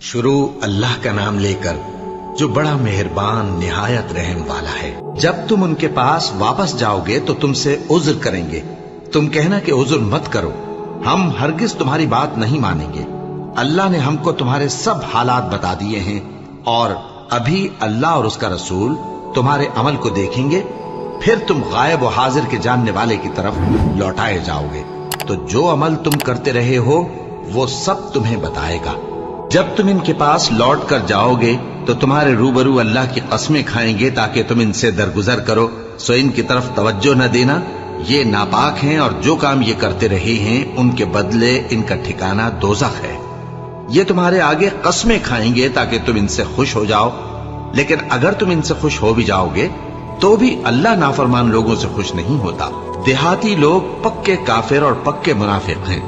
शुरू अल्लाह का नाम लेकर जो बड़ा मेहरबान निहायत रहम वाला है। जब तुम उनके पास वापस जाओगे तो तुमसे उज्र करेंगे। तुम कहना कि उज्र मत करो, हम हरगिज तुम्हारी बात नहीं मानेंगे। अल्लाह ने हमको तुम्हारे सब हालात बता दिए हैं और अभी अल्लाह और उसका रसूल तुम्हारे अमल को देखेंगे, फिर तुम गायब और हाजिर के जानने वाले की तरफ लौटाए जाओगे। तो जो अमल तुम करते रहे हो वो सब तुम्हें बताएगा। जब तुम इनके पास लौट कर जाओगे तो तुम्हारे रूबरू अल्लाह की कस्में खाएंगे ताकि तुम इनसे दरगुजर करो, सो इनकी तरफ तवज्जो न देना। ये नापाक हैं और जो काम ये करते रहे हैं उनके बदले इनका ठिकाना दोज़ख है। ये तुम्हारे आगे कस्में खाएंगे ताकि तुम इनसे खुश हो जाओ, लेकिन अगर तुम इनसे खुश हो भी जाओगे तो भी अल्लाह नाफरमान लोगों से खुश नहीं होता। देहाती लोग पक्के काफिर और पक्के मुनाफिक हैं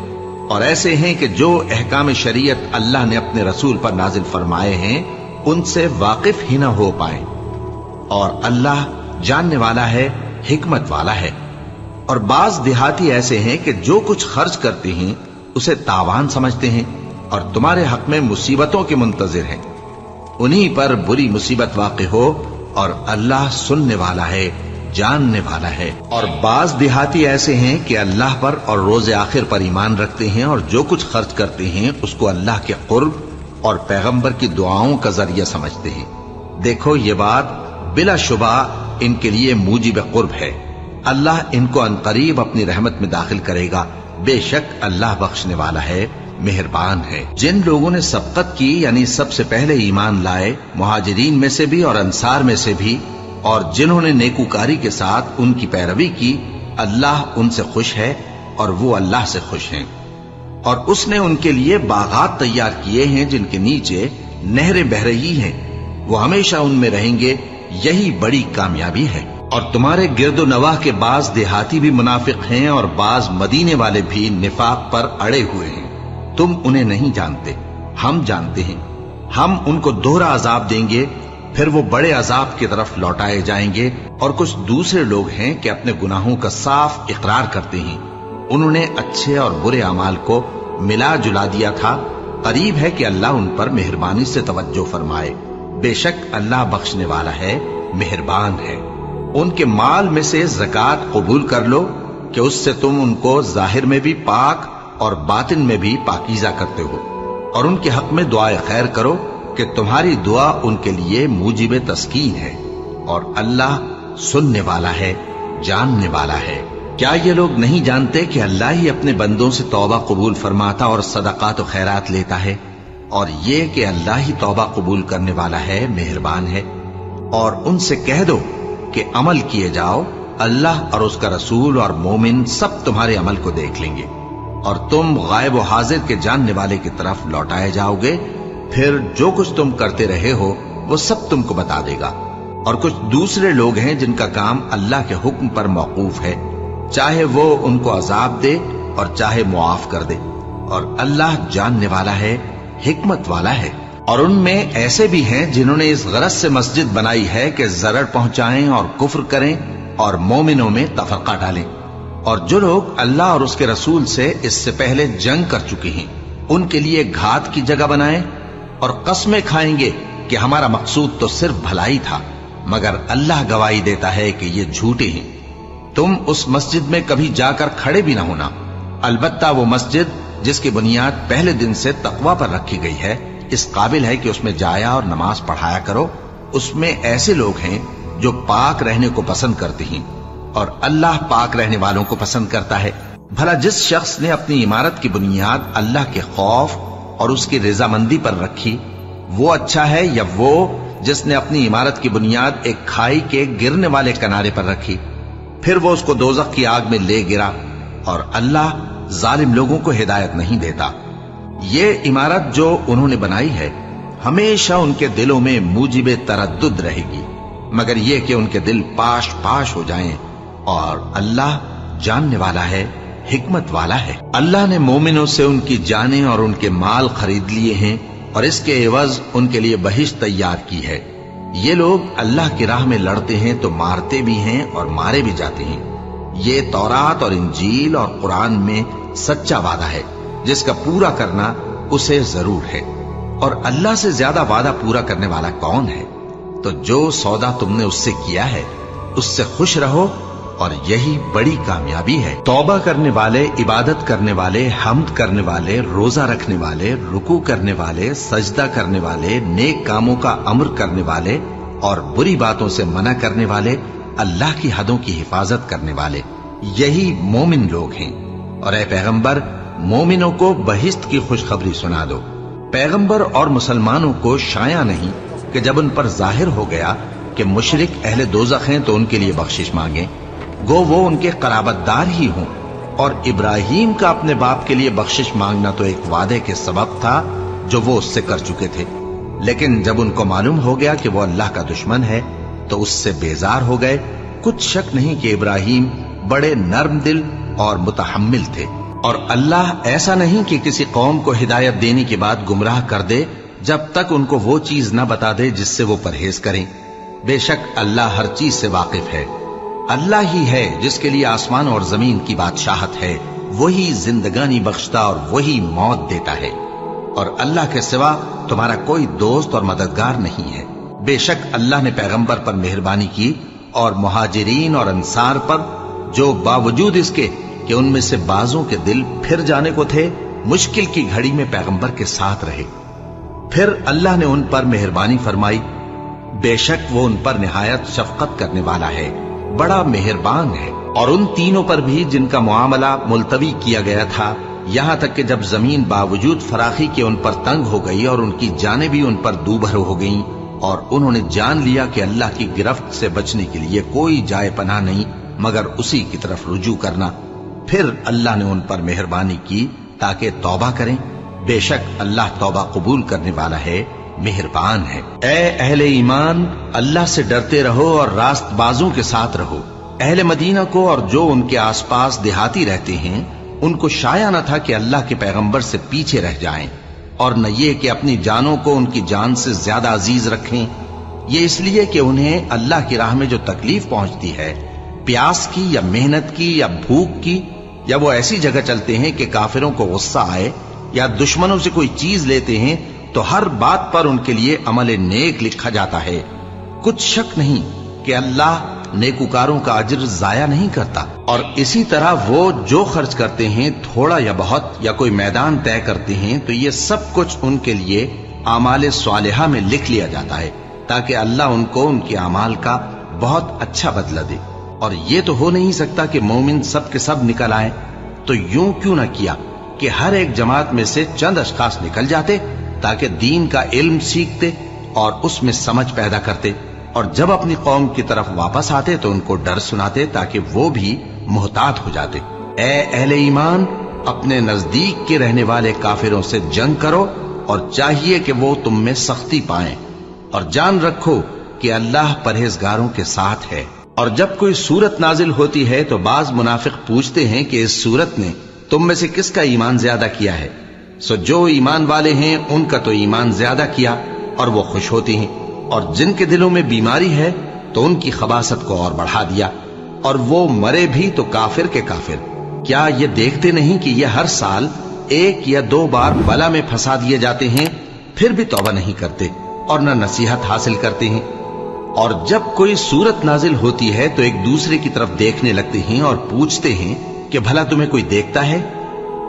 और ऐसे हैं कि जो अहकाम शरीयत अल्लाह ने अपने रसूल पर नाजिल फरमाए हैं उनसे वाकिफ ही न हो पाए। और अल्लाह जानने वाला है, हिकमत वाला है। और बाज देहाती ऐसे हैं कि जो कुछ खर्च करते हैं उसे तावान समझते हैं और तुम्हारे हक में मुसीबतों के मुंतजिर हैं। उन्हीं पर बुरी मुसीबत वाक़ हो और अल्लाह सुनने वाला है, जानने वाला है। और बाज देहाती ऐसे हैं कि अल्लाह पर और रोज़े आखिर पर ईमान रखते हैं और जो कुछ खर्च करते हैं उसको अल्लाह के कुर्ब और पैगंबर की दुआओं का जरिया समझते हैं। देखो ये बात बिलाशुबा इनके लिए मूजिब कुर्ब है। अल्लाह इनको अनकरीब अपनी रहमत में दाखिल करेगा। बेशक अल्लाह बख्शने वाला है, मेहरबान है। जिन लोगों ने सबकत की यानी सबसे पहले ईमान लाए, मुहाजिरीन में से भी और अंसार में से भी, और जिन्होंने नेकूकारी के साथ उनकी पैरवी की, अल्लाह उनसे खुश है और वो अल्लाह से खुश हैं। और उसने उनके लिए बागात तैयार किए हैं जिनके नीचे नहरें बह रही हैं, वो हमेशा उनमें रहेंगे। यही बड़ी कामयाबी है। और तुम्हारे गिरदो नवाह के बाज देहाती भी मुनाफिक हैं और बाज मदीने वाले भी निफाक पर अड़े हुए हैं। तुम उन्हें नहीं जानते, हम जानते हैं। हम उनको दोहरा अजाब देंगे, फिर वो बड़े अजाब की तरफ लौटाए जाएंगे। और कुछ दूसरे लोग हैं कि अपने गुनाहों का साफ इकरार करते हैं। उन्होंने अच्छे और बुरे अमाल को मिला जुला दिया था। करीब है कि अल्लाह उन पर मेहरबानी से तवज्जो फरमाए। बेशक अल्लाह बख्शने वाला है, मेहरबान है। उनके माल में से ज़कात कबूल कर लो कि उससे तुम उनको जाहिर में भी पाक और बातिन में भी पाकीज़ा करते हो। और उनके हक में दुआए खैर करो कि तुम्हारी दुआ उनके लिए मूजिब तस्कीन है। और अल्लाह सुनने वाला है, जानने वाला है। क्या ये लोग नहीं जानते कि अल्लाह ही अपने बंदों से तौबा कबूल फरमाता और सदकात और खैरात लेता है? और ये कि अल्लाह ही तौबा कबूल करने वाला है, मेहरबान है। और उनसे कह दो कि अमल किए जाओ, अल्लाह और उसका रसूल और मोमिन सब तुम्हारे अमल को देख लेंगे और तुम गायब और हाजिर के जानने वाले की तरफ लौटाए जाओगे। फिर जो कुछ तुम करते रहे हो वो सब तुमको बता देगा। और कुछ दूसरे लोग हैं जिनका काम अल्लाह के हुक्म पर मौकूफ है, चाहे वो उनको अजाब दे और चाहे मुआफ कर दे। और अल्लाह जानने वाला है, हिकमत वाला है। और उनमें ऐसे भी हैं जिन्होंने इस गरज से मस्जिद बनाई है कि जरर पहुंचाएं और कुफ्र करें और मोमिनों में तफरका डालें। और जो लोग अल्लाह और उसके रसूल से इससे पहले जंग कर चुके हैं उनके लिए घात की जगह बनाएं और कस्में खाएंगे कि हमारा मकसूद तो सिर्फ भलाई था, मगर अल्लाह गवाही देता है कि ये झूठे हैं। तुम उस मस्जिद में कभी जाकर खड़े भी ना होना, अलबत्ता वो मस्जिद जिसकी बुनियाद पहले दिन से तकवा पर रखी गई है इस काबिल है कि उसमें जाया और नमाज पढ़ाया करो। उसमें ऐसे लोग हैं जो पाक रहने को पसंद करते हैं और अल्लाह पाक रहने वालों को पसंद करता है। भला जिस शख्स ने अपनी इमारत की बुनियाद अल्लाह के खौफ और उसकी रजामंदी पर रखी वो अच्छा है, या वो जिसने अपनी इमारत की बुनियाद एक खाई के गिरने वाले किनारे पर रखी, फिर वो उसको दोज़ख की आग में ले गिरा। और अल्लाह जालिम लोगों को हिदायत नहीं देता। ये इमारत जो उन्होंने बनाई है हमेशा उनके दिलों में मूजिबे तरद्दुद रहेगी, मगर ये कि उनके दिल पाश पाश हो जाएं। और अल्लाह जानने वाला है, हिकमत वाला है। अल्लाह ने मोमिनों से उनकी जानें और उनके माल खरीद लिए हैं और इसके एवज उनके लिए बहिश्त तैयार की है। ये लोग अल्लाह की राह में लड़ते हैं तो मारते भी हैं और मारे भी जाते हैं। ये तौरात और इंजील और कुरान में सच्चा वादा है जिसका पूरा करना उसे जरूर है। और अल्लाह से ज्यादा वादा पूरा करने वाला कौन है? तो जो सौदा तुमने उससे किया है उससे खुश रहो, और यही बड़ी कामयाबी है। तौबा करने वाले, इबादत करने वाले, हम्द करने वाले, रोजा रखने वाले, रुकू करने वाले, सजदा करने वाले, नेक कामों का अम्र करने वाले और बुरी बातों से मना करने वाले, अल्लाह की हदों की हिफाजत करने वाले, यही मोमिन लोग हैं। और ऐ पैगंबर, मोमिनों को बहिश्त की खुशखबरी सुना दो। पैगंबर और मुसलमानों को शाया नहीं कि जब उन पर जाहिर हो गया कि मुशरिक अहले दोज़ख हैं तो उनके लिए बख्शिश मांगे, गो वो उनके कराबतदार ही हों। और इब्राहिम का अपने बाप के लिए बख्शिश मांगना तो एक वादे के सबब था जो वो उससे कर चुके थे, लेकिन जब उनको मालूम हो गया कि वो अल्लाह का दुश्मन है तो उससे बेजार हो गए। कुछ शक नहीं कि इब्राहिम बड़े नर्म दिल और मुतहम्मिल थे। और अल्लाह ऐसा नहीं कि किसी कौम को हिदायत देने के बाद गुमराह कर दे जब तक उनको वो चीज न बता दे जिससे वो परहेज करें। बेशक अल्लाह हर चीज से वाकिफ है। अल्लाह ही है जिसके लिए आसमान और जमीन की बादशाहत है, वही जिंदगानी बख्शता और वही मौत देता है, और अल्लाह के सिवा तुम्हारा कोई दोस्त और मददगार नहीं है। बेशक अल्लाह ने पैगंबर पर मेहरबानी की और मुहाजिरीन और अंसार पर, जो बावजूद इसके कि उनमें से बाजों के दिल फिर जाने को थे, मुश्किल की घड़ी में पैगंबर के साथ रहे। फिर अल्लाह ने उन पर मेहरबानी फरमाई। बेशक वो उन पर निहायत शफकत करने वाला है, बड़ा मेहरबान है। और उन तीनों पर भी जिनका मुआमला मुलतवी किया गया था, यहां तक कि जब जमीन बावजूद फराखी के उन पर तंग हो गई और उनकी जानें भी उन पर दूभर हो गईं, और उन्होंने जान लिया कि अल्लाह की गिरफ्त से बचने के लिए कोई जाए पनाह नहीं मगर उसी की तरफ रुजू करना, फिर अल्लाह ने उन पर मेहरबानी की ताकि तौबा करें। बेशक अल्लाह तौबा कबूल करने वाला है, मेहरबान है। ऐ अहले ईमान, अल्लाह से डरते रहो और रास्तबाजों के साथ रहो। अहले मदीना को और जो उनके आसपास देहाती रहते हैं, उनको शाया न था कि अल्लाह के पैगंबर से पीछे रह जाएं, और न ये कि अपनी जानों को उनकी जान से ज्यादा अजीज रखें। ये इसलिए कि उन्हें अल्लाह की राह में जो तकलीफ पहुंचती है, प्यास की या मेहनत की या भूख की, या वो ऐसी जगह चलते हैं कि काफिरों को गुस्सा आए या दुश्मनों से कोई चीज लेते हैं, तो हर बात पर उनके लिए अमल नेक लिखा जाता है। कुछ शक नहीं कि अल्लाह नेकुकारों का अज्र जाया नहीं करता। और इसी तरह वो जो खर्च करते हैं, थोड़ा या बहुत, या कोई मैदान तय करते हैं, तो ये सब कुछ उनके लिए आमाल स्वालिहा में लिख लिया जाता है, ताकि अल्लाह उनको उनके अमाल का बहुत अच्छा बदला दे। और ये तो हो नहीं सकता कि मोमिन सब के सब निकल आए, तो यूं क्यों न किया कि हर एक जमात में से चंद अशखास निकल जाते ताकि दीन का इल्म सीखते और उसमें समझ पैदा करते, और जब अपनी कौम की तरफ वापस आते तो उनको डर सुनाते ताकि वो भी मुहतात हो जाते। ऐ अहले ईमान, अपने नजदीक के रहने वाले काफिरों से जंग करो, और चाहिए कि वो तुम में सख्ती पाएं, और जान रखो कि अल्लाह परहेजगारों के साथ है। और जब कोई सूरत नाजिल होती है तो बाज मुनाफिक पूछते हैं कि इस सूरत ने तुम में से किसका ईमान ज्यादा किया है। सो जो ईमान वाले हैं उनका तो ईमान ज्यादा किया और वो खुश होते हैं, और जिनके दिलों में बीमारी है तो उनकी खबासत को और बढ़ा दिया, और वो मरे भी तो काफिर के काफिर। क्या ये देखते नहीं कि ये हर साल 1 या 2 बार बला में फंसा दिए जाते हैं, फिर भी तौबा नहीं करते और न नसीहत हासिल करते हैं। और जब कोई सूरत नाजिल होती है तो एक दूसरे की तरफ देखने लगते हैं और पूछते हैं कि भला तुम्हें कोई देखता है,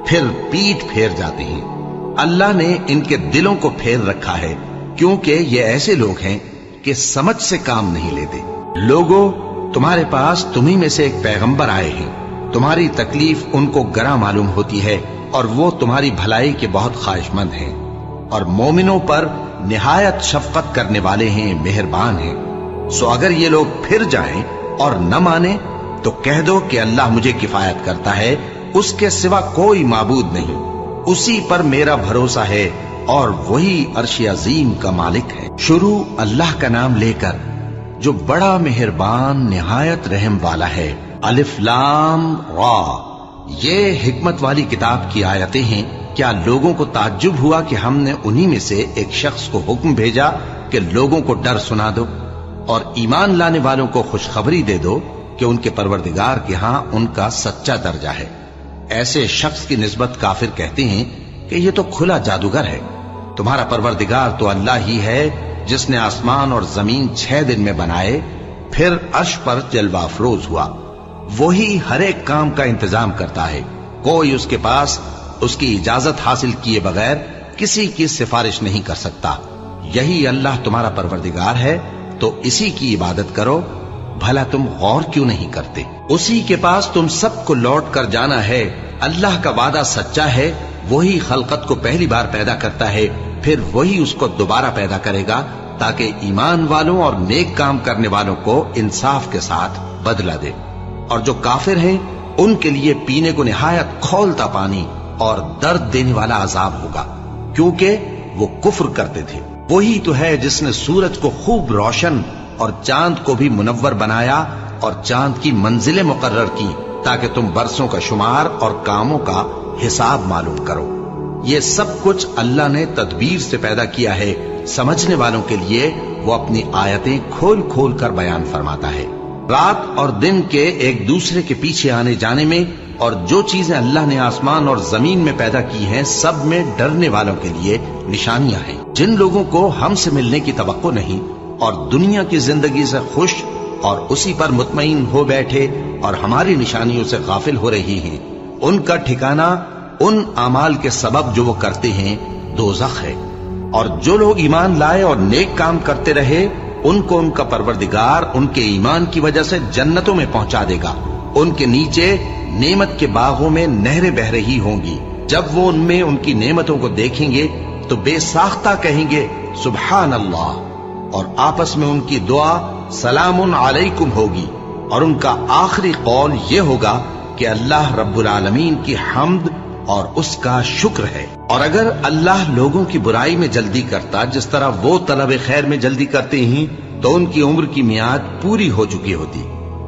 फिर पीठ फेर जाते हैं। अल्लाह ने इनके दिलों को फेर रखा है, क्योंकि ये ऐसे लोग हैं कि समझ से काम नहीं लेते। लोगों, तुम्हारे पास तुम्ही में से एक पैगंबर आए हैं, तुम्हारी तकलीफ उनको गरा मालूम होती है और वो तुम्हारी भलाई के बहुत ख्वाहिशमंद हैं, और मोमिनों पर निहायत शफकत करने वाले हैं, मेहरबान हैं। सो अगर ये लोग फिर जाएं और न माने तो कह दो कि अल्लाह मुझे किफायत करता है, उसके सिवा कोई माबूद नहीं, उसी पर मेरा भरोसा है और वही अर्श अजीम का मालिक है। शुरू अल्लाह का नाम लेकर जो बड़ा मेहरबान निहायत रहम वाला है। अलिफ लाम रा, ये हिकमत वाली किताब की आयतें हैं। क्या लोगों को ताज्जुब हुआ कि हमने उन्हीं में से एक शख्स को हुक्म भेजा कि लोगों को डर सुना दो और ईमान लाने वालों को खुशखबरी दे दो कि उनके परवरदिगार के यहां उनका सच्चा दर्जा है। ऐसे शख्स की निस्बत काफिर कहते हैं कि ये तो खुला जादूगर है। तुम्हारा परवरदिगार तो अल्लाह ही है जिसने आसमान और जमीन 6 दिन में बनाए, फिर अर्श पर जलवा अफरोज हुआ। वही हर एक काम का इंतजाम करता है, कोई उसके पास उसकी इजाजत हासिल किए बगैर किसी की सिफारिश नहीं कर सकता। यही अल्लाह तुम्हारा परवरदिगार है, तो इसी की इबादत करो। भला तुम गौर क्यों नहीं करते? उसी के पास तुम सबको लौट कर जाना है। अल्लाह का वादा सच्चा है, वही खलकत को पहली बार पैदा करता है, फिर वही उसको दोबारा पैदा करेगा, ताकि ईमान वालों और नेक काम करने वालों को इंसाफ के साथ बदला दे। और जो काफिर हैं उनके लिए पीने को निहायत खौलता पानी और दर्द देने वाला अजाब होगा, क्योंकि वो कुफ्र करते थे। वही तो है जिसने सूरज को खूब रोशन और चांद को भी मुनव्वर बनाया और चांद की मंजिलें मुकर्रर की, ताकि तुम बरसों का शुमार और कामों का हिसाब मालूम करो। ये सब कुछ अल्लाह ने तदबीर से पैदा किया है। समझने वालों के लिए वो अपनी आयतें खोल खोल कर बयान फरमाता है। रात और दिन के एक दूसरे के पीछे आने जाने में और जो चीजें अल्लाह ने आसमान और जमीन में पैदा की हैं, सब में डरने वालों के लिए निशानियां हैं। जिन लोगों को हमसे मिलने की तवक्को नहीं और दुनिया की जिंदगी से खुश और उसी पर मुतमईन हो बैठे और हमारी निशानियों से गाफिल हो रही हैं, उनका ठिकाना उन अमाल के सबब जो वो करते हैं दोज़ख है। और जो लोग ईमान लाए और नेक काम करते रहे, उनको उनका परवरदिगार उनके ईमान की वजह से जन्नतों में पहुंचा देगा। उनके नीचे नेमत के बागों में नहरें बह रही होंगी। जब वो उनमें उनकी नेमतों को देखेंगे तो बेसाख्ता कहेंगे सुभान अल्लाह, और आपस में उनकी दुआ सलामुन अलैकुम होगी। और उनका आखिरी कौल ये होगा कि अल्लाह रब्बुल आलमीन की हम्द और उसका शुक्र है। और अगर अल्लाह लोगों की बुराई में जल्दी करता जिस तरह वो तलब खैर में जल्दी करते हैं, तो उनकी उम्र की मियाद पूरी हो चुकी होती।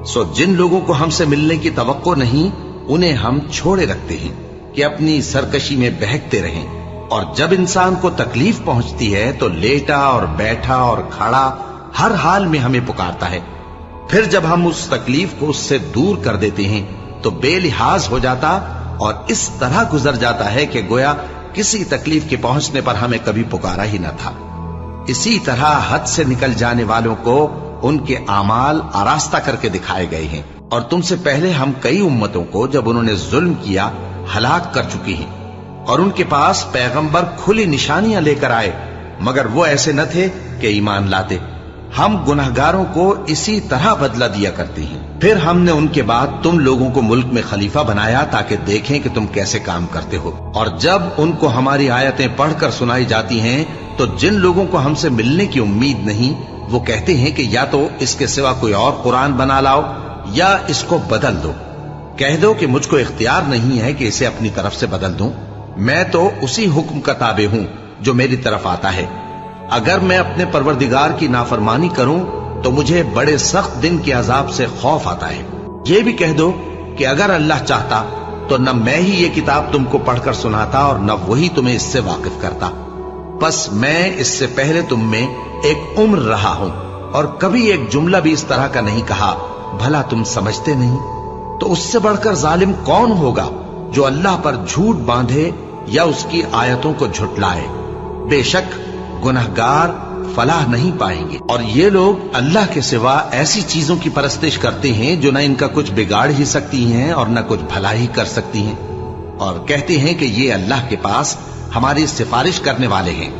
सो जिन लोगों को हमसे मिलने की तवक्को नहीं, उन्हें हम छोड़े रखते हैं कि अपनी सरकशी में बहकते रहें। और जब इंसान को तकलीफ पहुंचती है तो लेटा और बैठा और खड़ा हर हाल में हमें पुकारता है। फिर जब हम उस तकलीफ को उससे दूर कर देते हैं तो बेलिहाज हो जाता और इस तरह गुजर जाता है कि गोया किसी तकलीफ के पहुंचने पर हमें कभी पुकारा ही न था। इसी तरह हद से निकल जाने वालों को उनके आमाल आरास्ता करके दिखाए गए हैं। और तुमसे पहले हम कई उम्मतों को जब उन्होंने जुल्म किया हलाक कर चुकी हैं। और उनके पास पैगंबर खुली निशानियां लेकर आए, मगर वो ऐसे न थे कि ईमान लाते। हम गुनहगारों को इसी तरह बदला दिया करते हैं। फिर हमने उनके बाद तुम लोगों को मुल्क में खलीफा बनाया ताकि देखें कि तुम कैसे काम करते हो। और जब उनको हमारी आयतें पढ़कर सुनाई जाती हैं तो जिन लोगों को हमसे मिलने की उम्मीद नहीं, वो कहते हैं कि या तो इसके सिवा कोई और कुरान बना लाओ या इसको बदल दो। कह दो कि मुझको इख्तियार नहीं है कि इसे अपनी तरफ से बदल दूं। मैं तो उसी हुक्म का ताबे हूं जो मेरी तरफ आता है। अगर मैं अपने परवरदिगार की नाफरमानी करूं तो मुझे बड़े सख्त दिन के अजाब से खौफ आता है। ये भी कह दो कि अगर अल्लाह चाहता तो न मैं ही ये किताब तुमको पढ़कर सुनाता और न वही तुम्हें इससे वाकिफ करता। बस मैं इससे पहले तुम में एक उम्र रहा हूं और कभी एक जुमला भी इस तरह का नहीं कहा। भला तुम समझते नहीं? तो उससे बढ़कर जालिम कौन होगा जो अल्लाह पर झूठ बांधे या उसकी आयतों को झुटलाए। बेशक गुनहगार फलाह नहीं पाएंगे। और ये लोग अल्लाह के सिवा ऐसी चीजों की परस्तिश करते हैं जो न इनका कुछ बिगाड़ ही सकती हैं और न कुछ भला ही कर सकती हैं। और कहते हैं कि ये अल्लाह के पास हमारी सिफारिश करने वाले हैं।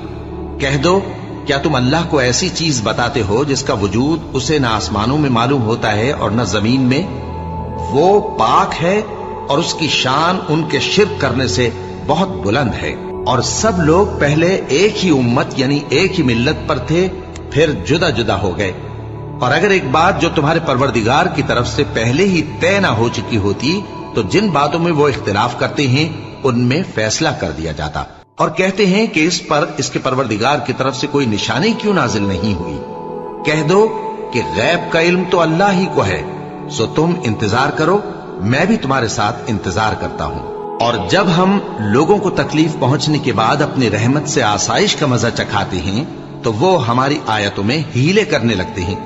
कह दो, क्या तुम अल्लाह को ऐसी चीज बताते हो जिसका वजूद उसे न आसमानों में मालूम होता है और न जमीन में? वो पाक है और उसकी शान उनके शिर्क करने से बहुत बुलंद है। और सब लोग पहले एक ही उम्मत यानी एक ही मिल्लत पर थे, फिर जुदा जुदा हो गए। और अगर एक बात जो तुम्हारे परवरदिगार की तरफ से पहले ही तय ना हो चुकी होती तो जिन बातों में वो इख्तिलाफ करते हैं उनमें फैसला कर दिया जाता। और कहते हैं कि इस पर इसके परवरदिगार की तरफ से कोई निशानी क्यों नाजिल नहीं हुई। कह दो कि गैब का इल्म तो अल्लाह ही को है, सो तुम इंतजार करो, मैं भी तुम्हारे साथ इंतजार करता हूं। और जब हम लोगों को तकलीफ पहुंचने के बाद अपनी रहमत से आसाइश का मजा चखाते हैं तो वो हमारी आयतों में हीले करने लगते हैं।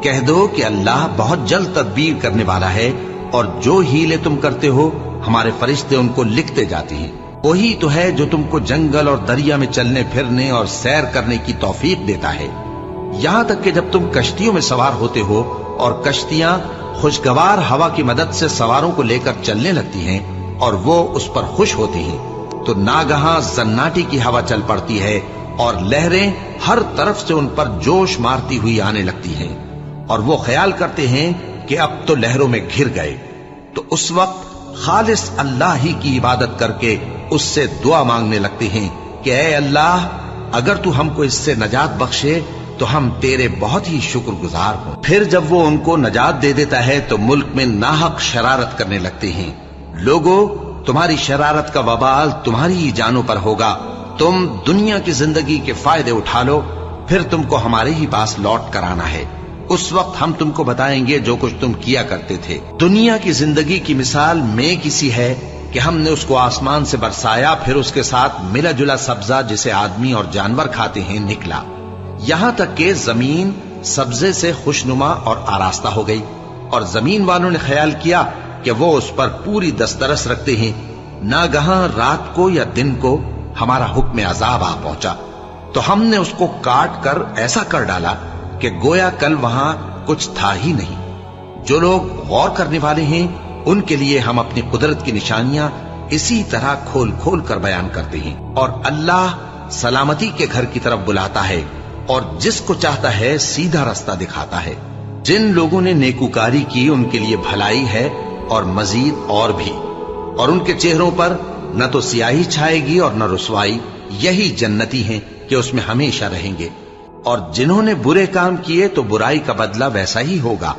कह दो कि अल्लाह बहुत जल्द तदबीर करने वाला है और जो हीले तुम करते हो हमारे फरिश्ते उनको लिखते जाते हैं। وہی تو ہے جو تم کو جنگل اور دریا میں چلنے پھرنے اور سیر کرنے کی توفیق دیتا ہے، یہاں تک کہ جب تم کشتیوں میں سوار ہوتے ہو اور کشتیاں خوشگوار ہوا کی مدد سے سواروں کو لے کر چلنے لگتی ہیں اور وہ اس پر خوش ہوتی ہیں، تو ناگہاں زناٹی کی ہوا چل پڑتی ہے اور لہریں ہر طرف سے ان پر جوش مارتی ہوئی آنے لگتی ہیں، اور وہ خیال کرتے ہیں کہ اب تو لہروں میں گھر گئے، تو اس وقت خالص اللہ ہی کی عبادت کر کے اس سے دعا مانگنے لگتے ہیں کہ اے اللہ، اگر تو ہم کو اس سے نجات بخشے تو ہم تیرے بہت ہی شکر گزار ہوں۔ پھر جب وہ ان کو نجات دے دیتا ہے تو ملک میں ناحق شرارت کرنے لگتے ہیں۔ لوگوں، تمہاری شرارت کا وبال تمہاری ہی جانوں پر ہوگا، تم دنیا کی زندگی کے فائدے اٹھا لو، پھر تم کو ہمارے ہی پاس لوٹ کر آنا ہے، اس وقت ہم تم کو بتائیں گے جو کچھ تم کیا کرتے تھے۔ دنیا کی زندگی کی مثال میں کسی ہے کہ ہم نے اس کو آسمان سے برسایا، پھر اس کے ساتھ ملا جلا سبزہ جسے آدمی اور جانور کھاتے ہیں نکلا، یہاں تک کہ زمین سبزے سے خوشنما اور آراستہ ہو گئی، اور زمین والوں نے خیال کیا کہ وہ اس پر پوری دسترس رکھتے ہیں۔ ناگہاں رات کو یا دن کو ہمارا حکم عذاب آ پہنچا تو ہم نے اس کو کاٹ کر ایسا کر ڈالا کہ گویا کل وہاں کچھ تھا ہی نہیں۔ جو لوگ غور کرنے والے ہیں ان کے لیے ہم اپنی قدرت کی نشانیاں اسی طرح کھول کھول کر بیان کرتے ہیں، اور اللہ سلامتی کے گھر کی طرف بلاتا ہے اور جس کو چاہتا ہے سیدھا رستہ دکھاتا ہے۔ جن لوگوں نے نیکوکاری کی ان کے لیے بھلائی ہے اور مزید اور بھی، اور ان کے چہروں پر نہ تو سیاہی چھائے گی اور نہ رسوائی، یہی جنتی ہیں کہ اس میں ہمیشہ رہیں گے۔ اور جنہوں نے برے کام کیے تو برائی کا بدلہ ویسا ہی ہوگا،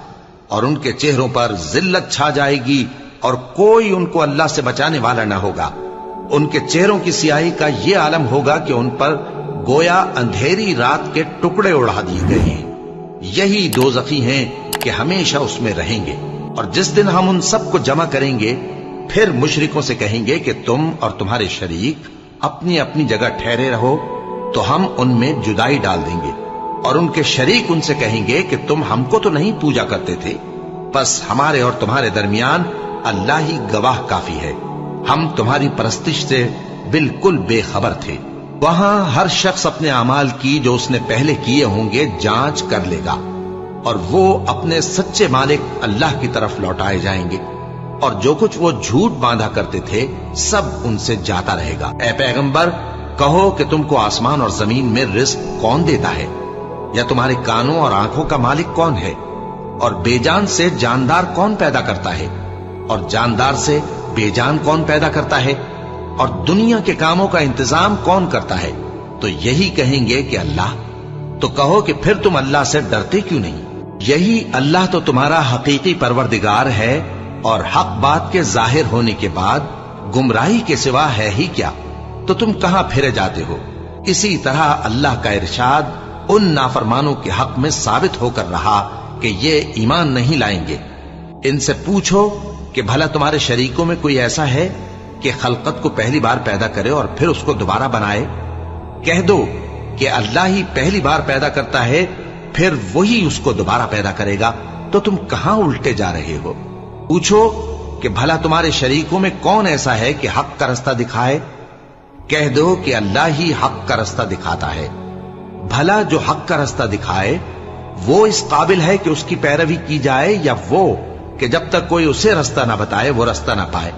اور ان کے چہروں پر ذلت چھا جائے گی اور کوئی ان کو اللہ سے بچانے والا نہ ہوگا۔ ان کے چہروں کی سیاہی کا یہ عالم ہوگا کہ ان پر گویا اندھیری رات کے ٹکڑے اڑا دیے گئے ہیں، یہی دوزخی ہیں کہ ہمیشہ اس میں رہیں گے۔ اور جس دن ہم ان سب کو جمع کریں گے پھر مشرکوں سے کہیں گے کہ تم اور تمہارے شریک اپنی اپنی جگہ ٹھہرے رہو، تو ہم ان میں جدائی ڈال دیں گے، اور ان کے شریک ان سے کہیں گے کہ تم ہم کو تو نہیں پوجا کرتے تھے، بس ہمارے اور تمہارے درمیان اللہ ہی گواہ کافی ہے، ہم تمہاری پرستش سے بالکل بے خبر تھے۔ وہاں ہر شخص اپنے اعمال کی جو اس نے پہلے کیے ہوں گے جانچ کر لے گا، اور وہ اپنے سچے مالک اللہ کی طرف لوٹائے جائیں گے، اور جو کچھ وہ جھوٹ باندھا کرتے تھے سب ان سے جاتا رہے گا۔ اے پیغمبر، کہو کہ تم کو آسمان اور زمین میں رزق کون دیتا ہے، یا تمہارے کانوں اور آنکھوں کا مالک کون ہے، اور بے جان سے جاندار کون پیدا کرتا ہے، اور جاندار سے بے جان کون پیدا کرتا ہے، اور دنیا کے کاموں کا انتظام کون کرتا ہے؟ تو یہی کہیں گے کہ اللہ۔ تو کہو کہ پھر تم اللہ سے ڈرتے کیوں نہیں؟ یہی اللہ تو تمہارا حقیقی پروردگار ہے، اور حق بات کے ظاہر ہونے کے بعد گمراہی کے سوا ہے ہی کیا؟ تو تم کہاں پھرے جاتے ہو؟ اسی طرح اللہ کا ارشاد ان نافرمانوں کے حق میں ثابت ہو کر رہا کہ یہ ایمان نہیں لائیں گے۔ ان سے پوچھو کہ بھلا تمہارے شریکوں میں کوئی ایسا ہے کہ خلقت کو پہلی بار پیدا کرے اور پھر اس کو دوبارہ بنائے؟ کہہ دو کہ اللہ ہی پہلی بار پیدا کرتا ہے، پھر وہی اس کو دوبارہ پیدا کرے گا، تو تم کہاں الٹے جا رہے ہو؟ پوچھو کہ بھلا تمہارے شریکوں میں کون ایسا ہے کہ حق کا رستہ دکھائے؟ کہہ دو کہ اللہ ہی حق کا رستہ دکھاتا ہے۔ بھلا جو حق کا رستہ دکھائے وہ اس قابل ہے کہ اس کی پیروی کی جائے، یا وہ کہ جب تک کوئی اسے رستہ نہ بتائے وہ رستہ نہ پائے؟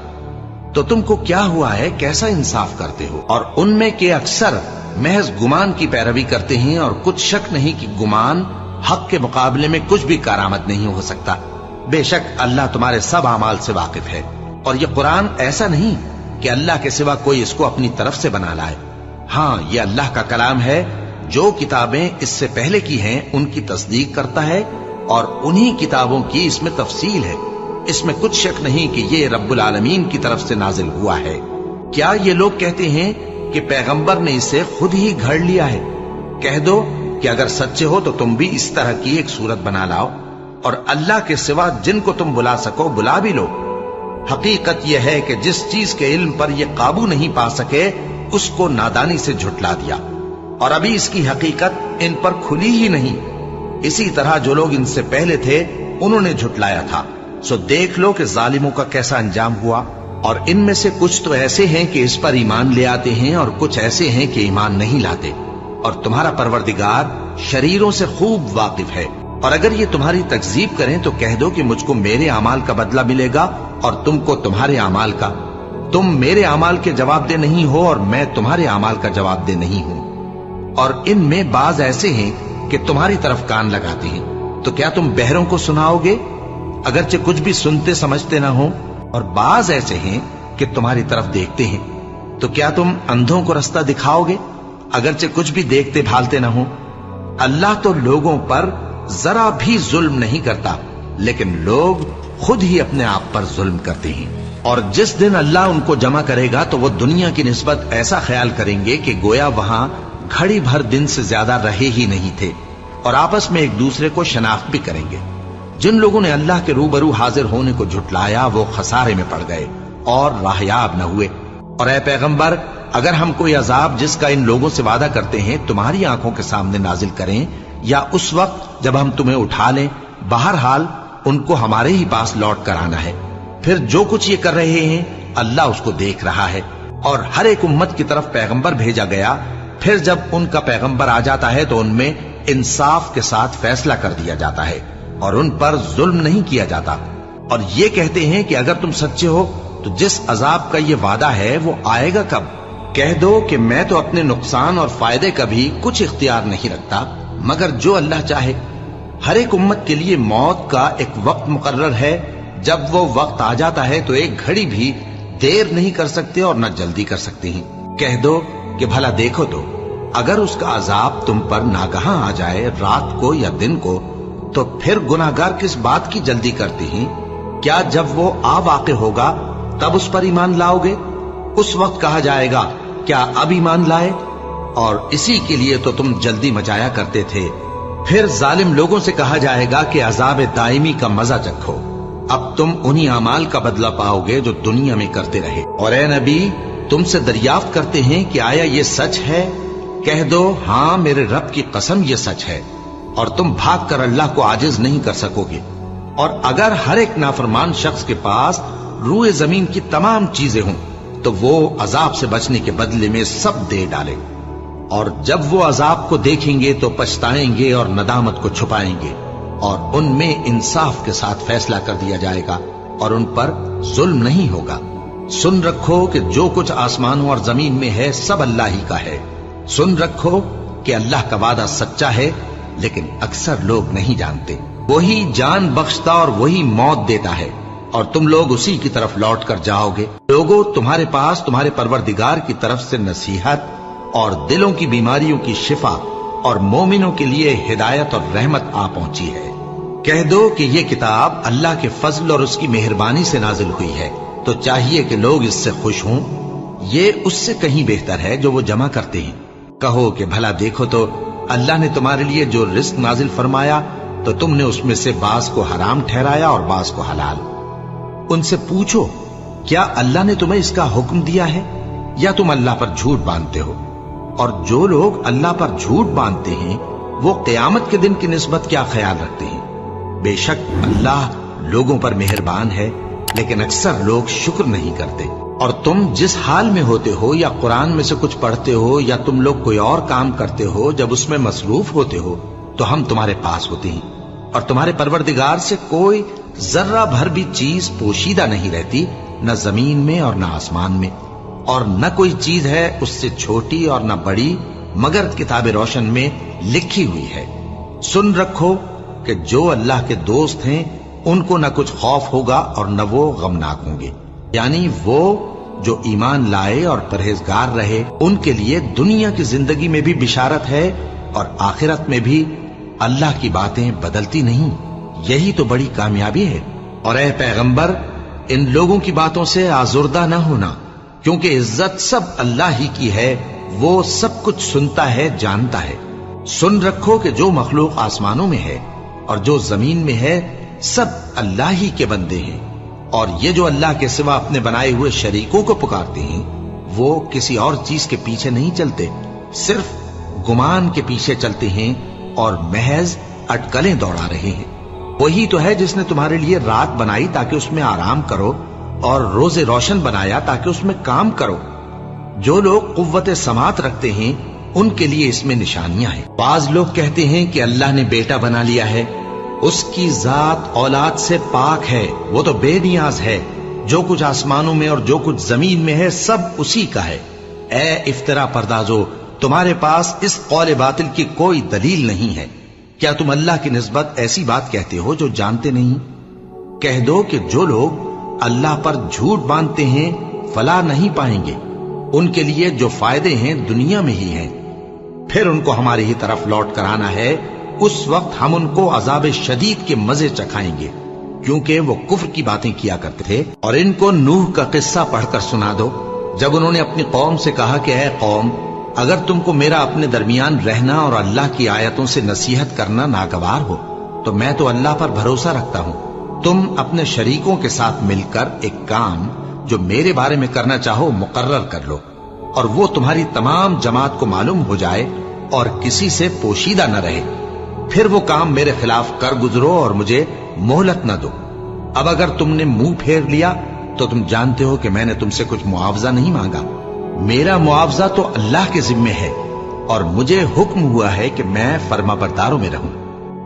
تو تم کو کیا ہوا ہے، کیسا انصاف کرتے ہو؟ اور ان میں کے اکثر محض گمان کی پیروی کرتے ہیں، اور کچھ شک نہیں کہ گمان حق کے مقابلے میں کچھ بھی کارآمد نہیں ہو سکتا۔ بے شک اللہ تمہارے سب اعمال سے واقف ہے، اور یہ قرآن ایسا نہیں کہ اللہ کے سوا کوئی اس کو اپنی طرف سے بنا لائے۔ ہاں، یہ اللہ کا کلام ہے، جو کتابیں اس سے پہلے کی ہیں ان کی تصدیق کرتا ہے، اور انہی کتابوں کی اس میں تفصیل ہے۔ اس میں کچھ شک نہیں کہ یہ رب العالمین کی طرف سے نازل ہوا ہے۔ کیا یہ لوگ کہتے ہیں کہ پیغمبر نے اسے خود ہی گھڑ لیا ہے؟ کہہ دو کہ اگر سچے ہو تو تم بھی اس طرح کی ایک صورت بنا لاؤ، اور اللہ کے سوا جن کو تم بلا سکو بلا بھی لو۔ حقیقت یہ ہے کہ جس چیز کے علم پر یہ قابو نہیں پا سکے اس کو نادانی سے جھٹلا دیا، اور ابھی اس کی حقیقت ان پر کھلی ہی نہیں۔ اسی طرح جو لوگ ان سے پہلے تھے انہوں نے جھٹلایا تھا، سو دیکھ لو کہ ظالموں کا کیسا انجام ہوا۔ اور ان میں سے کچھ تو ایسے ہیں کہ اس پر ایمان لے آتے ہیں اور کچھ ایسے ہیں کہ ایمان نہیں لاتے، اور تمہارا پروردگار شریروں سے خوب واقف ہے۔ اور اگر یہ تمہاری تکذیب کریں تو کہہ دو کہ مجھ کو میرے اعمال کا بدلہ ملے گا اور تم کو تمہارے اعمال کا۔ تم میرے اعمال کے جواب دہ نہیں ہو اور میں تمہارے اعمال کا جواب دہ نہیں ہوں۔ اور ان میں بعض ایسے ہیں کہ تمہاری طرف کان لگاتے ہیں، تو کیا تم بہروں کو سناؤ گے اگرچہ کچھ بھی سنتے سمجھتے نہ ہو؟ اور بعض ایسے ہیں کہ تمہاری طرف دیکھتے ہیں، تو کیا تم اندھوں کو رستہ دکھاؤ گے اگرچہ کچھ بھی دیکھتے بھالتے نہ ہو؟ اللہ تو لوگوں پر ذرا بھی ظلم نہیں کرتا، لیکن لوگ خود ہی اپنے آپ پر ظلم کرتے ہیں۔ اور جس دن اللہ ان کو جمع کرے گا تو وہ دنیا کی نسبت ایسا خیال کریں گے کہ گویا وہاں گھڑی بھر دن سے زیادہ رہے ہی نہیں تھے، اور آپس میں ایک دوسرے کو شناخت بھی کریں گے۔ جن لوگوں نے اللہ کے روبرو حاضر ہونے کو جھٹلایا وہ خسارے میں پڑ گئے اور راہیاب نہ ہوئے۔ اور اے پیغمبر، اگر ہم کوئی عذاب جس کا ان لوگوں سے وعدہ کرتے ہیں تمہاری آنکھوں کے سامنے نازل کریں یا اس وقت جب ہم تمہیں اٹھا لیں، بہرحال ان کو ہمارے ہی پاس لوٹ کر آنا ہے۔ پھر جو کچھ یہ کر رہے ہیں اللہ اس کو دیکھ رہا ہے۔ اور ہر ایک امت کی طرف پیغمبر بھیجا گیا، پھر جب ان کا پیغمبر آ جاتا ہے تو ان میں انصاف کے ساتھ فیصلہ کر دیا جاتا ہے اور ان پر ظلم نہیں کیا جاتا۔ اور یہ کہتے ہیں کہ اگر تم سچے ہو تو جس عذاب کا یہ وعدہ ہے وہ آئے گا کب؟ کہہ دو کہ میں تو اپنے نقصان اور فائدے کا بھی کچھ اختیار نہیں رکھتا مگر جو اللہ چاہے۔ ہر ایک امت کے لیے موت کا ایک وقت مقرر ہے، جب وہ وقت آ جاتا ہے تو ایک گھڑی بھی دیر نہیں کر سکتے اور نہ جلدی کر سکتے ہیں۔ کہہ دو کہ بھلا دیکھو تو اگر اس کا عذاب تم پر ناگہاں آ جائے رات کو یا دن کو تو پھر گناہگار کس بات کی جلدی کرتے ہیں؟ کیا جب وہ آ واقع ہوگا تب اس پر ایمان لاؤ گے؟ اس وقت کہا جائے گا کیا اب ایمان لائے؟ اور اسی کے لیے تو تم جلدی مچایا کرتے تھے۔ پھر ظالم لوگوں سے کہا جائے گا کہ عذاب دائمی کا مزہ چکھو، اب تم انہی اعمال کا بدلہ پاؤ گے جو دنیا میں کرتے رہے۔ اور اے نبی، تم سے دریافت کرتے ہیں کہ آیا یہ سچ ہے؟ کہہ دو ہاں میرے رب کی قسم یہ سچ ہے، اور تم بھاگ کر اللہ کو عاجز نہیں کر سکو گے۔ اور اگر ہر ایک نافرمان شخص کے پاس روئے زمین کی تمام چیزیں ہوں تو وہ عذاب سے بچنے کے بدلے میں سب دے ڈالے، اور جب وہ عذاب کو دیکھیں گے تو پچھتائیں گے اور ندامت کو چھپائیں گے، اور ان میں انصاف کے ساتھ فیصلہ کر دیا جائے گا اور ان پر ظلم نہیں ہوگا۔ سن رکھو کہ جو کچھ آسمانوں اور زمین میں ہے سب اللہ ہی کا ہے۔ سن رکھو کہ اللہ کا وعدہ سچا ہے، لیکن اکثر لوگ نہیں جانتے۔ وہی جان بخشتا اور وہی موت دیتا ہے، اور تم لوگ اسی کی طرف لوٹ کر جاؤ گے۔ لوگوں، تمہارے پاس تمہارے پروردگار کی طرف سے نصیحت اور دلوں کی بیماریوں کی شفا اور مومنوں کے لیے ہدایت اور رحمت آ پہنچی ہے۔ کہہ دو کہ یہ کتاب اللہ کے فضل اور اس کی مہربانی سے نازل ہوئی ہے، تو چاہیے کہ لوگ اس سے خوش ہوں۔ یہ اس سے کہیں بہتر ہے جو وہ جمع کرتے ہیں۔ کہو کہ بھلا دیکھو تو اللہ نے تمہارے لیے جو رزق نازل فرمایا تو تم نے اس میں سے بعض کو حرام ٹھہرایا اور بعض کو حلال۔ ان سے پوچھو کیا اللہ نے تمہیں اس کا حکم دیا ہے یا تم اللہ پر جھوٹ باندھتے ہو؟ اور جو لوگ اللہ پر جھوٹ باندھتے ہیں وہ قیامت کے دن کی نسبت کیا خیال رکھتے ہیں؟ بے شک اللہ لوگوں پر مہربان ہے، لیکن اکثر لوگ شکر نہیں کرتے۔ اور تم جس حال میں ہوتے ہو یا قرآن میں سے کچھ پڑھتے ہو یا تم لوگ کوئی اور کام کرتے ہو، جب اس میں مصروف ہوتے ہو تو ہم تمہارے پاس ہوتے ہیں، اور تمہارے پروردگار سے کوئی ذرہ بھر بھی چیز پوشیدہ نہیں رہتی، نہ زمین میں اور نہ آسمان میں، اور نہ کوئی چیز ہے اس سے چھوٹی اور نہ بڑی مگر کتاب روشن میں لکھی ہوئی ہے۔ سن رکھو کہ جو اللہ کے دوست ہیں ان کو نہ کچھ خوف ہوگا اور نہ وہ غمناک ہوں گے، یعنی وہ جو ایمان لائے اور پرہیزگار رہے ان کے لیے دنیا کی زندگی میں بھی بشارت ہے اور آخرت میں بھی اللہ کی باتیں بدلتی نہیں۔ یہی تو بڑی کامیابی ہے۔ اور اے پیغمبر، ان لوگوں کی باتوں سے آزردہ نہ ہونا، کیونکہ عزت سب اللہ ہی کی ہے، وہ سب کچھ سنتا ہے، جانتا ہے۔ سن رکھو کہ جو مخلوق آسمانوں میں ہے اور جو زمین میں ہے سب اللہ ہی کے بندے ہیں، اور یہ جو اللہ کے سوا اپنے بنائے ہوئے شریکوں کو پکارتے ہیں وہ کسی اور چیز کے پیچھے نہیں چلتے، صرف گمان کے پیچھے چلتے ہیں اور محض اٹکلیں دوڑا رہے ہیں۔ وہی تو ہے جس نے تمہارے لیے رات بنائی تاکہ اس میں آرام کرو اور रोजे रोशन बनाया ताकि उसमें काम करो। जो लोग कुव्वत समात रखते हैं उनके लिए इसमें निशानियां हैं। बाज लोग कहते हैं कि अल्लाह ने बेटा बना लिया है, उसकी जात औलाद से पाक है, वो तो बेनियाज है। जो कुछ आसमानों में और जो कुछ जमीन में है सब उसी का है। ए इफ्तरा परदाजो, तुम्हारे पास इस कौल बातिल की कोई दलील नहीं है। क्या तुम अल्लाह की निस्बत ऐसी बात कहते हो जो जानते नहीं? कह दो कि जो लोग अल्लाह पर झूठ बांधते हैं फलाह नहीं पाएंगे, उनके लिए जो फायदे हैं दुनिया में ही हैं। फिर उनको हमारी ही तरफ लौट कर आना है, उस वक्त हम उनको अजाब शदीद के मजे चखाएंगे, क्योंकि वो कुफ्र की बातें किया करते थे। और इनको नूह का किस्सा पढ़कर सुना दो, जब उन्होंने अपनी कौम से कहा कि ऐ कौम, अगर तुमको मेरा अपने दरमियान रहना और अल्लाह की आयतों से नसीहत करना नागवार हो तो मैं तो अल्लाह पर भरोसा रखता हूं। तुम अपने शरीकों के साथ मिलकर एक काम जो मेरे बारे में करना चाहो मुकर्रर कर लो, और वो तुम्हारी तमाम जमात को मालूम हो जाए और किसी से पोशीदा न रहे। फिर वो काम मेरे खिलाफ कर गुजरो और मुझे मोहलत न दो। अब अगर तुमने मुंह फेर लिया तो तुम जानते हो कि मैंने तुमसे कुछ मुआवजा नहीं मांगा। मेरा मुआवजा तो अल्लाह के जिम्मे है और मुझे हुक्म हुआ है कि मैं फर्माबरदारों में रहूं।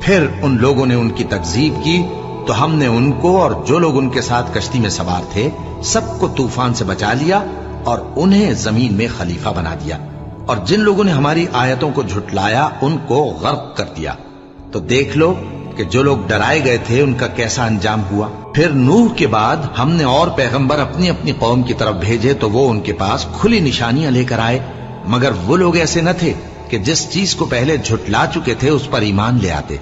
फिर उन लोगों ने उनकी तकजीब की तो हमने उनको और जो लोग उनके साथ कश्ती में सवार थे सबको तूफान से बचा लिया और उन्हें जमीन में खलीफा बना दिया। और जिन लोगों ने हमारी आयतों को झुटलाया उनको गर्क कर दिया। तो देख लो कि जो लोग डराए गए थे उनका कैसा अंजाम हुआ। फिर नूह के बाद हमने और पैगंबर अपनी अपनी कौम की तरफ भेजे तो वो उनके पास खुली निशानियां लेकर आए, मगर वो लोग ऐसे न थे कि जिस चीज को पहले झुटला चुके थे उस पर ईमान ले आते।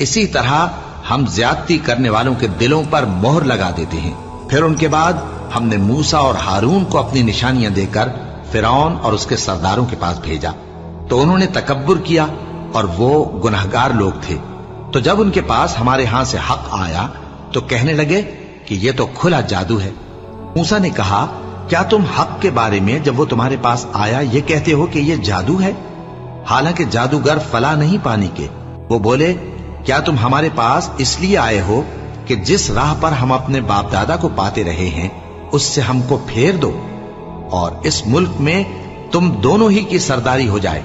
इसी तरह हम ज्यादती करने वालों के दिलों पर मोहर लगा देते हैं। फिर उनके बाद हमने मूसा और हारून को अपनी निशानियां देकर फिरौन और उसके सरदारों के पास भेजा, तो उन्होंने तकब्बुर किया और वो गुनहगार लोग थे। तो जब उनके पास हमारे यहां से हक आया तो कहने लगे कि ये तो खुला जादू है। मूसा ने कहा, क्या तुम हक के बारे में जब वो तुम्हारे पास आया ये कहते हो कि ये जादू है, हालांकि जादूगर फला नहीं पानी के। वो बोले, क्या तुम हमारे पास इसलिए आए हो कि जिस राह पर हम अपने बाप दादा को पाते रहे हैं उससे हमको फेर दो और इस मुल्क में तुम दोनों ही की सरदारी हो जाए,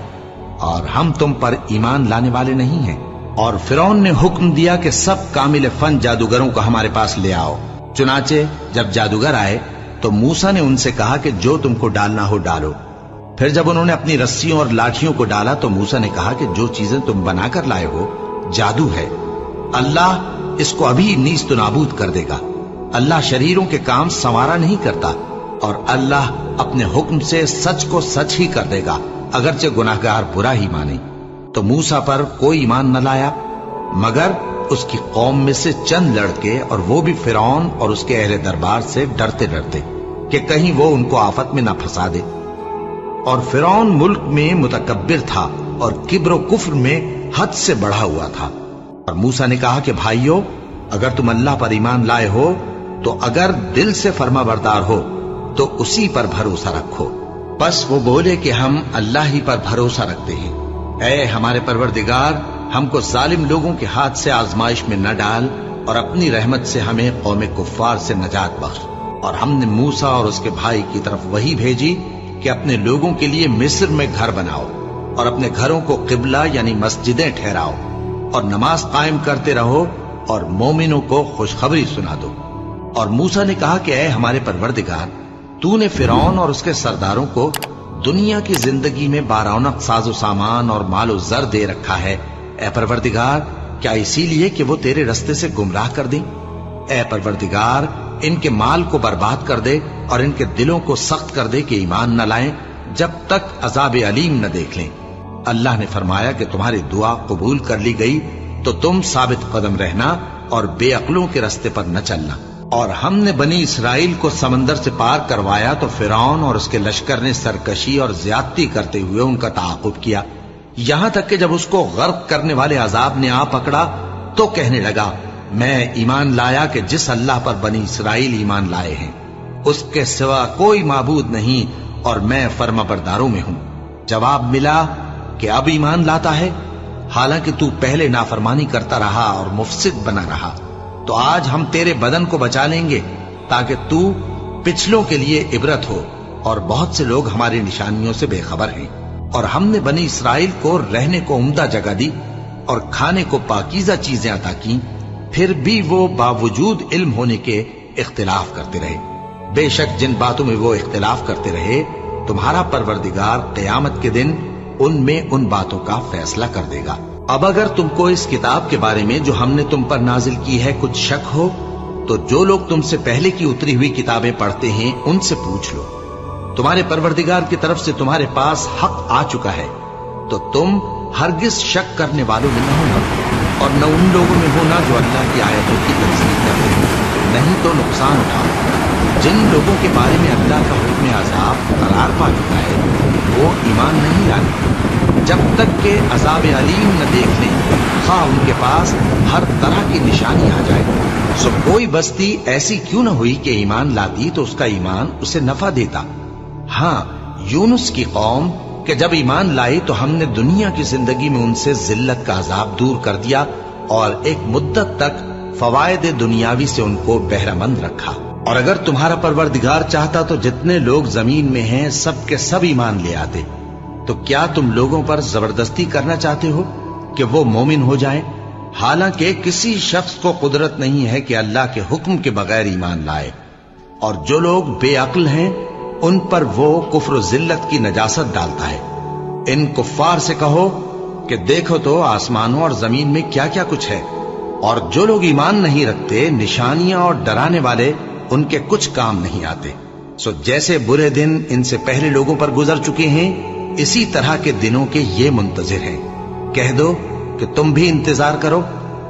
और हम तुम पर ईमान लाने वाले नहीं हैं। और फिरौन ने हुक्म दिया कि सब कामिल फन जादूगरों को हमारे पास ले आओ। चुनाचे जब जादूगर आए तो मूसा ने उनसे कहा कि जो तुमको डालना हो डालो। फिर जब उन्होंने अपनी रस्सियों और लाठियों को डाला तो मूसा ने कहा कि जो चीजें तुम बनाकर लाए हो जादू है, अल्लाह इसको अभी नीस्त नाबूद कर देगा। अल्लाह शरीरों के काम संवारा नहीं करता, और अल्लाह अपने हुक्म से सच को सच ही कर देगा, अगरचे गुनाहगार बुरा ही माने। तो मूसा पर कोई ईमान न लाया मगर उसकी कौम में से चंद लड़के, और वो भी फिरौन और उसके अहले दरबार से डरते डरते कि कहीं वो उनको आफत में न फंसा दे। और फिरौन मुल्क में मुतकब्बिर था और किब्र कुफ्र में हद से बढ़ा हुआ था। और मूसा ने कहा कि भाइयों, अगर तुम अल्लाह पर ईमान लाए हो तो अगर दिल से फर्माबरदार हो तो उसी पर भरोसा रखो। बस वो बोले कि हम अल्लाह ही पर भरोसा रखते हैं। ऐ हमारे परवरदिगार, हमको जालिम लोगों के हाथ से आजमाइश में न डाल और अपनी रहमत से हमें कौम कुफ्फार से नजात बख्श। और हमने मूसा और उसके भाई की तरफ वही भेजी कि अपने लोगों के लिए मिस्र में घर बनाओ और अपने घरों को किबला यानी मस्जिदें ठहराओ और नमाज कायम करते रहो और मोमिनों को खुशखबरी सुना दो। और मूसा ने कहा कि ऐ हमारे परवरदिगार, तूने फिरौन और उसके सरदारों को दुनिया की जिंदगी में बारौनक साजो सामान और मालो जर दे रखा है। ऐ परवरदिगार, क्या इसीलिए कि वो तेरे रस्ते से गुमराह कर दें? ऐ परवरदिगार, इनके माल को बर्बाद कर दे और इनके दिलों को सख्त कर दे कि ईमान न लाएं जब तक अजाब अलीम न देख लें। अल्लाह ने फरमाया कि तुम्हारी दुआ कबूल कर ली गई, तो तुम साबित कदम रहना और बेअक्लों के रास्ते पर न चलना। और हमने बनी इसराइल को समंदर से पार करवाया तो फिरौन और उसके लश्कर ने सरकशी और ज्यादती करते हुए उनका ताक़ुब किया, यहां तक कि जब उसको गर्क करने वाले अजाब ने आ पकड़ा तो कहने लगा, मैं ईमान लाया कि जिस अल्लाह पर बनी इसराइल ईमान लाए हैं उसके सिवा कोई माबूद नहीं और मैं फर्माबरदारों में हूं। जवाब मिला कि अब ईमान लाता है, हालांकि तू पहले नाफरमानी करता रहा और मुफसिद बना रहा। तो आज हम तेरे बदन को बचा लेंगे ताकि तू पिछलों के लिए इबरत हो, और बहुत से लोग हमारी निशानियों से बेखबर हैं। और हमने बनी इसराइल को रहने को उम्दा जगह दी और खाने को पाकीज़ा चीजें अता की, फिर भी वो बावजूद इल्म होने के इख्तिलाफ करते रहे। बेशक जिन बातों में वो इख्तिलाफ करते रहे, तुम्हारा परवरदिगार क़यामत के दिन उनमें उन बातों का फैसला कर देगा। अब अगर तुमको इस किताब के बारे में जो हमने तुम पर नाजिल की है कुछ शक हो, तो जो लोग तुमसे पहले की उतरी हुई किताबें पढ़ते हैं उनसे पूछ लो। तुम्हारे परवरदिगार की तरफ से तुम्हारे पास हक आ चुका है, तो तुम हरगिज शक करने वालों में न होना, और न उन लोगों में होना जो अल्लाह की आयतों की तकसीर करते हैं, नहीं तो नुकसान उठाओ। जिन लोगों के बारे में अल्लाह का हुक्म अज़ाब करार पा चुका है, वो ईमान नहीं लाने जब तक के अज़ाब अलीम न देख लें, हाँ उनके पास हर तरह की निशानी आ जाए। सो कोई बस्ती ऐसी क्यों न हुई कि ईमान लाती तो उसका ईमान उसे नफा देता। हाँ, यूनुस की कौम कि जब ईमान लाई तो हमने दुनिया की जिंदगी में उनसे जिल्लत का अजाब दूर कर दिया और एक मुद्दत तक फवायद दुनियावी से उनको बहरामंद रखा। और अगर तुम्हारा परवरदिगार चाहता तो जितने लोग जमीन में हैं सब के सब ईमान ले आते। तो क्या तुम लोगों पर जबरदस्ती करना चाहते हो कि वो मोमिन हो जाएं? हालांकि किसी शख्स को कुदरत नहीं है कि अल्लाह के हुक्म के बगैर ईमान लाए। और जो लोग बेअक्ल हैं उन पर वो कुफ्र जिल्लत की नजासत डालता है। इन कुफ्फार से कहो कि देखो तो आसमानों और जमीन में क्या क्या कुछ है, और जो लोग ईमान नहीं रखते निशानियां और डराने वाले उनके कुछ काम नहीं आते। सो जैसे बुरे दिन इनसे पहले लोगों पर गुजर चुके हैं, इसी तरह के दिनों के ये मुंतजिर हैं। कह दो कि तुम भी इंतजार करो,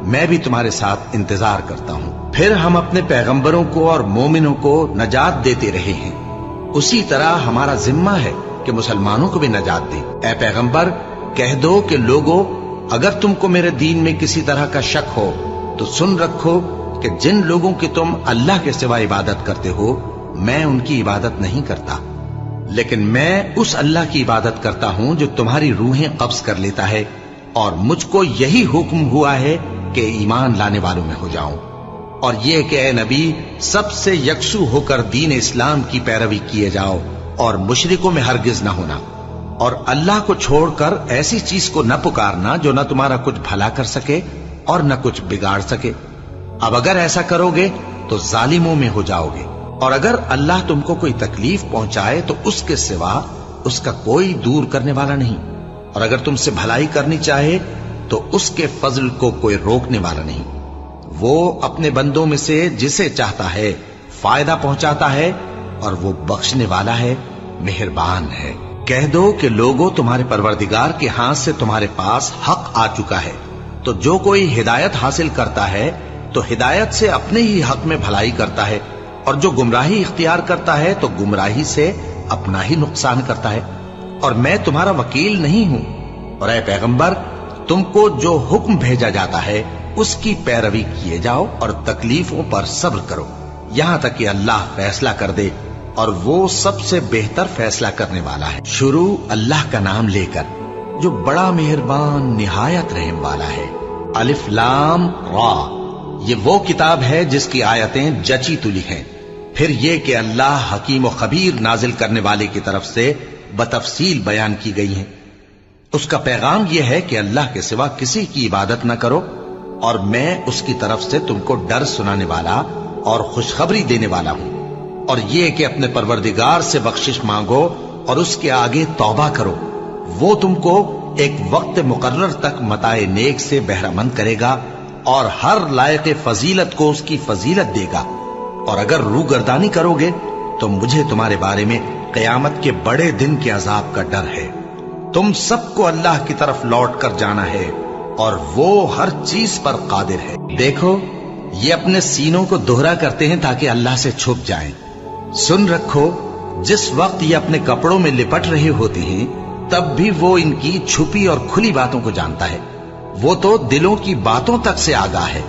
मैं भी तुम्हारे साथ इंतजार करता हूं। फिर हम अपने पैगंबरों को और मोमिनों को नजात देते रहे हैं। उसी तरह हमारा जिम्मा है कि मुसलमानों को भी नजात दें। ए पैगंबर, कह दो कि लोगों, अगर तुमको मेरे दीन में किसी तरह का शक हो तो सुन रखो कि जिन लोगों की तुम अल्लाह के सिवा इबादत करते हो, मैं उनकी इबादत नहीं करता, लेकिन मैं उस अल्लाह की इबादत करता हूं जो तुम्हारी रूहें कब्ज कर लेता है, और मुझको यही हुक्म हुआ है कि ईमान लाने वालों में हो जाऊं। और ये कि ए नबी, सबसे यकसू होकर दीन इस्लाम की पैरवी किए जाओ और मुशरिकों में हरगिज न होना, और अल्लाह को छोड़कर ऐसी चीज को न पुकारना जो न तुम्हारा कुछ भला कर सके और न कुछ बिगाड़ सके। अब अगर ऐसा करोगे तो जालिमों में हो जाओगे, और अगर अल्लाह तुमको कोई तकलीफ पहुंचाए तो उसके सिवा उसका कोई दूर करने वाला नहीं, और अगर तुमसे भलाई करनी चाहे तो उसके फजल को कोई रोकने वाला नहीं। वो अपने बंदों में से जिसे चाहता है फायदा पहुंचाता है, और वो बख्शने वाला है, मेहरबान है। कह दो कि लोगों, तुम्हारे परवरदिगार के हाथ से तुम्हारे पास हक आ चुका है, तो जो कोई हिदायत हासिल करता है तो हिदायत से अपने ही हक में भलाई करता है, और जो गुमराही इख्तियार करता है तो गुमराही से अपना ही नुकसान करता है। और मैं तुम्हारा वकील नहीं हूं। और ऐ पैगंबर, तुमको जो हुक्म भेजा जाता है उसकी पैरवी किए जाओ और तकलीफों पर सब्र करो, यहां तक कि अल्लाह फैसला कर दे, और वो सबसे बेहतर फैसला करने वाला है। शुरू अल्लाह का नाम लेकर जो बड़ा मेहरबान निहायत रहम वाला है। अलिफ लाम रा, ये वो किताब है जिसकी आयतें जची तुली हैं। फिर ये कि अल्लाह हकीम और खबीर नाजिल करने वाले की तरफ से बतफसील बयान की गई हैं। उसका पैगाम यह है कि अल्लाह के सिवा किसी की इबादत न करो, और मैं उसकी तरफ से तुमको डर सुनाने वाला और खुशखबरी देने वाला हूं। और ये कि अपने परवरदिगार से बख्शिश मांगो और उसके आगे तौबा करो। वो तुमको एक वक्त मुकर्रर तक मताए नेक से बहरामंद करेगा और हर लायक फजीलत को उसकी फजीलत देगा। और अगर रूगर्दानी करोगे तो मुझे तुम्हारे बारे में क़यामत के बड़े दिन के अजाब का डर है। तुम सबको अल्लाह की तरफ लौट कर जाना है, और वो हर चीज पर कादिर है। देखो, ये अपने सीनों को दोहरा करते हैं ताकि अल्लाह से छुप जाएं। सुन रखो, जिस वक्त ये अपने कपड़ों में लिपट रहे होते हैं, तब भी वो इनकी छुपी और खुली बातों को जानता है। वो तो दिलों की बातों तक से आगाह है।